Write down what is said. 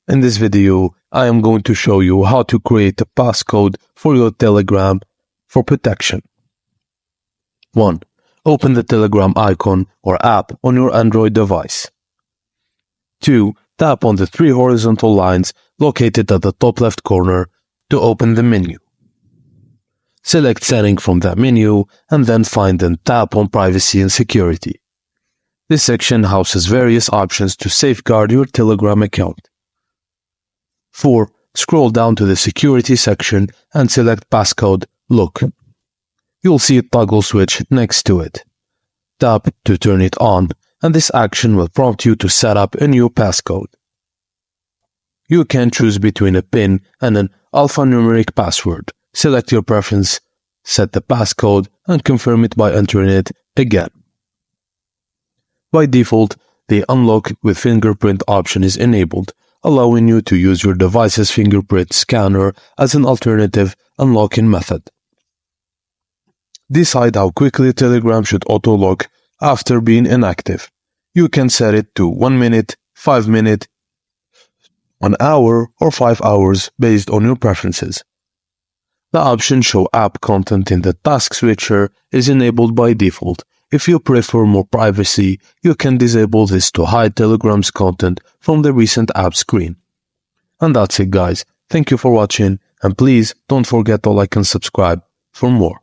In this video, I am going to show you how to create a passcode for your Telegram for protection. 1. Open the Telegram icon or app on your Android device. 2. Tap on the three horizontal lines located at the top left corner to open the menu. Select Setting from that menu and then find and tap on Privacy and Security. This section houses various options to safeguard your Telegram account. 4. Scroll down to the Security section and select Passcode Look. You'll see a toggle switch next to it. Tap to turn it on, and this action will prompt you to set up a new passcode. You can choose between a PIN and an alphanumeric password. Select your preference, set the passcode, and confirm it by entering it again. By default, the Unlock with Fingerprint option is enabled, allowing you to use your device's fingerprint scanner as an alternative unlocking method. Decide how quickly Telegram should auto-lock after being inactive. You can set it to 1 minute, 5 minutes, 1 hour, or 5 hours based on your preferences. The option Show App Content in the Task Switcher is enabled by default. If you prefer more privacy, you can disable this to hide Telegram's content from the recent app screen. And that's it, guys. Thank you for watching, and please don't forget to like and subscribe for more.